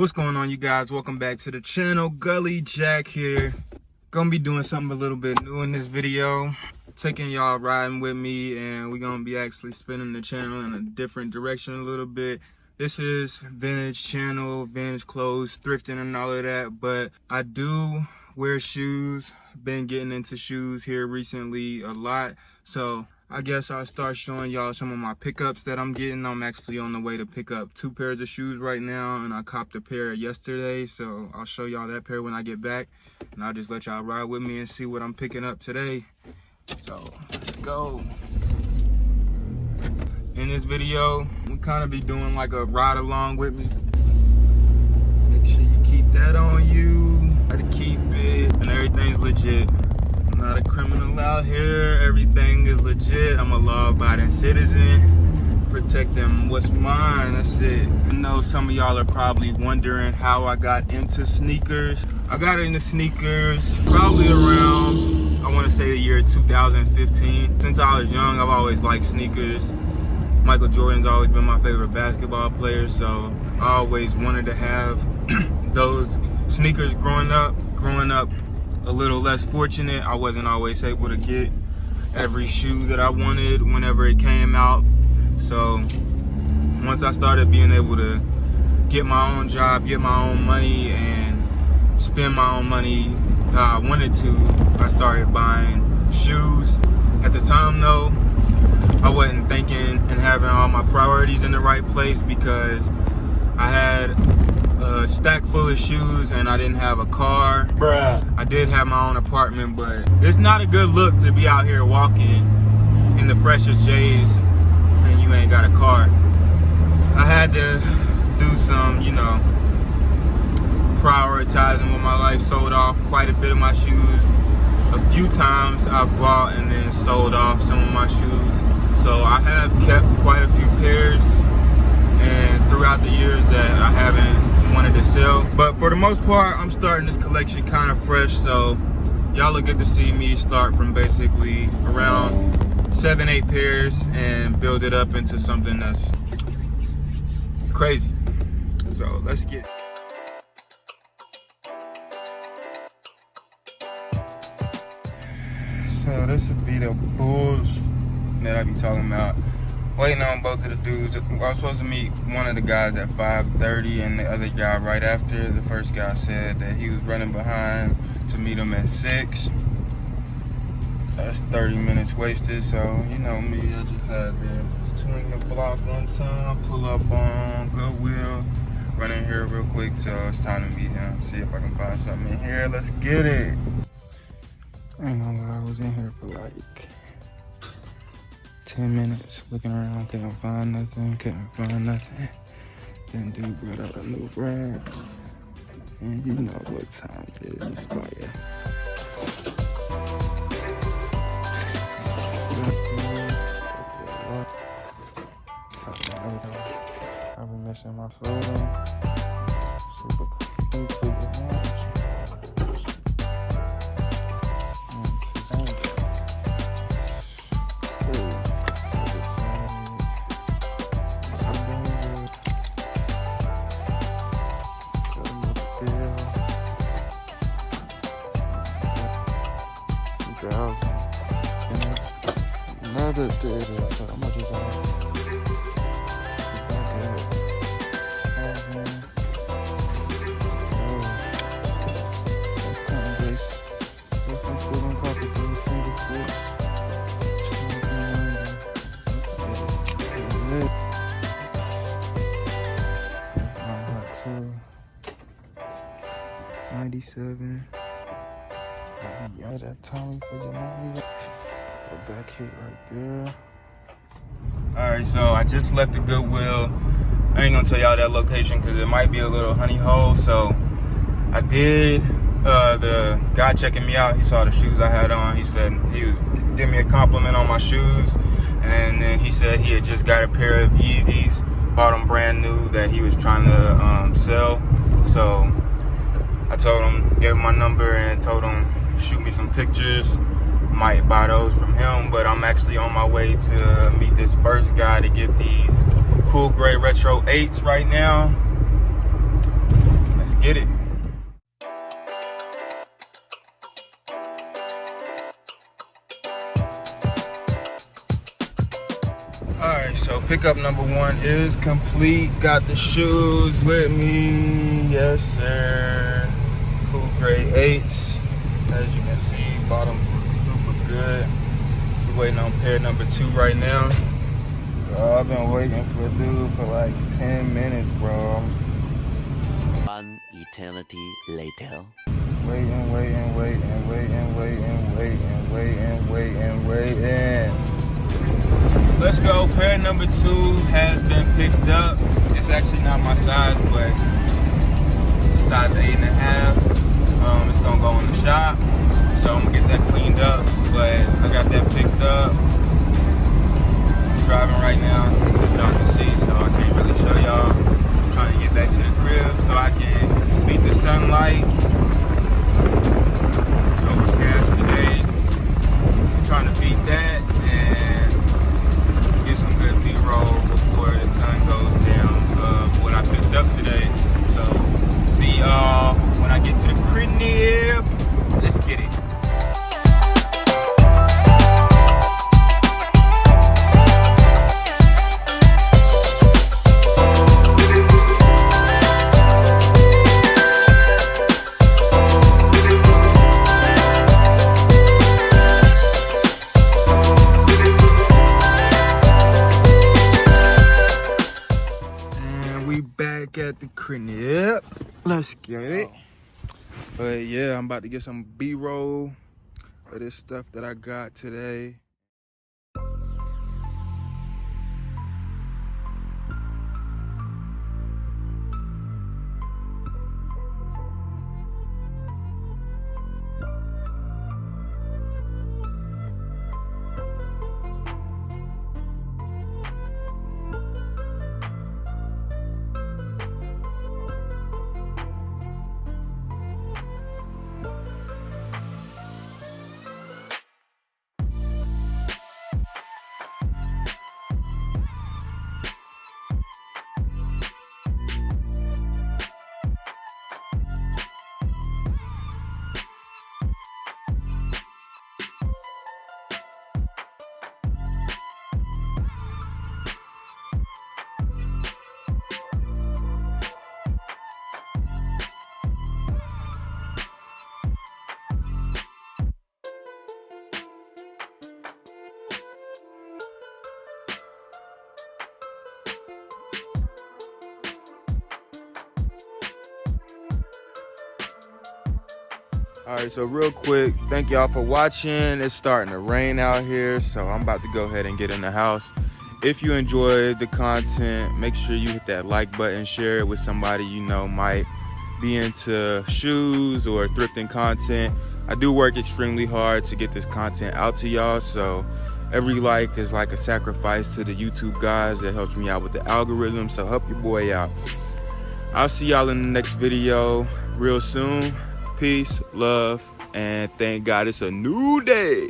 What's going on, you guys? Welcome back to the channel. Gully Jack here. Gonna be doing something a little bit new in this video, taking y'all riding with me, and we're gonna be actually spinning the channel in a different direction a little bit. This is vintage channel, vintage clothes, thrifting and all of that, but I do wear shoes. Been getting into shoes here recently a lot, so I guess I'll start showing y'all some of my pickups that I'm getting. I'm actually on the way to pick up 2 pairs of shoes right now, and I copped a pair yesterday, so I'll show y'all that pair when I get back, and I'll just let y'all ride with me and see what I'm picking up today. So let's go. In this video, we'll kind of be doing like a ride along with me. Make sure you keep that on you. Try to keep it, and everything's legit. I'm not a criminal out here. Everything is legit. I'm a law-abiding citizen, protecting what's mine. That's it. I know some of y'all are probably wondering how I got into sneakers. I got into sneakers probably around, I want to say the year 2015. Since I was young, I've always liked sneakers. Michael Jordan's always been my favorite basketball player, so I always wanted to have those sneakers growing up. A little less fortunate. I wasn't always able to get every shoe that I wanted whenever it came out. So once I started being able to get my own job, get my own money, and spend my own money how I wanted to, I started buying shoes. At the time though, I wasn't thinking and having all my priorities in the right place, because I had a stack full of shoes and I didn't have a car. Bruh. I did have my own apartment, but it's not a good look to be out here walking in the freshest J's and you ain't got a car. I had to do some, prioritizing with my life. Sold off quite a bit of my shoes. A few times I bought and then sold off some of my shoes. So I have kept quite a few pairs, and throughout the years that I haven't wanted to sell. But for the most part, I'm starting this collection kind of fresh, so y'all will get to see me start from basically around 7-8 pairs and build it up into something that's crazy. So let's get it. So this would be the bulls that I be talking about. Waiting on both of the dudes. I was supposed to meet one of the guys at 5:30 and the other guy right after. The first guy said that he was running behind to meet him at 6. That's 30 minutes wasted, so you know me, I just had to swing the block one time, pull up on Goodwill, run in here real quick, so it's time to meet him. See if I can find something in here. Let's get it. I ain't gonna lie, I was in here for like 10 minutes looking around, couldn't find nothing. Then dude brought out a new brand, and you know what time it is. It's like I've been missing my photo. Super cool. Another theater, so how much is that? $97. Yeah, that Tommy for your money. Go back hit right there. Alright, so I just left the Goodwill. I ain't gonna tell y'all that location because it might be a little honey hole. So I did, the guy checking me out, he saw the shoes I had on. He said he was giving me a compliment on my shoes, and then he said he had just got a pair of Yeezys, bought them brand new, that he was trying to sell. So I told him, gave him my number and told him shoot me some pictures. Might buy those from him, but I'm actually on my way to meet this first guy to get these cool gray retro 8s right now. get it. Alright, so pickup number 1 is complete. Got the shoes with me. Yes, sir. Cool grade 8s. As you can see, bottom super good. We're waiting on pair number 2 right now. So I've been waiting for dude for like 10 minutes, bro. One eternity later. Waiting. Let's go. Pair number 2 has been picked up. It's actually not my size, but it's a size 8.5. It's gonna go in the shop, so I'm gonna get that cleaned up. But I got that picked up. I'm driving right now, y'all can see, so I can't really show y'all. I'm trying to get back to the crib so I can beat the sunlight. It's overcast today. I'm trying to beat that and get some good B-roll before the sun goes down of what I picked up today. So see y'all when I get to the crib. Let's get it. Back at the crib. Let's get it. But yeah, I'm about to get some B-roll of this stuff that I got today. All right, so real quick, thank y'all for watching. It's starting to rain out here, so I'm about to go ahead and get in the house. If you enjoyed the content, make sure you hit that like button, share it with somebody you know might be into shoes or thrifting content. I do work extremely hard to get this content out to y'all, so every like is like a sacrifice to the YouTube guys. That helps me out with the algorithm, so help your boy out. I'll see y'all in the next video real soon. Peace, love, and thank God it's a new day.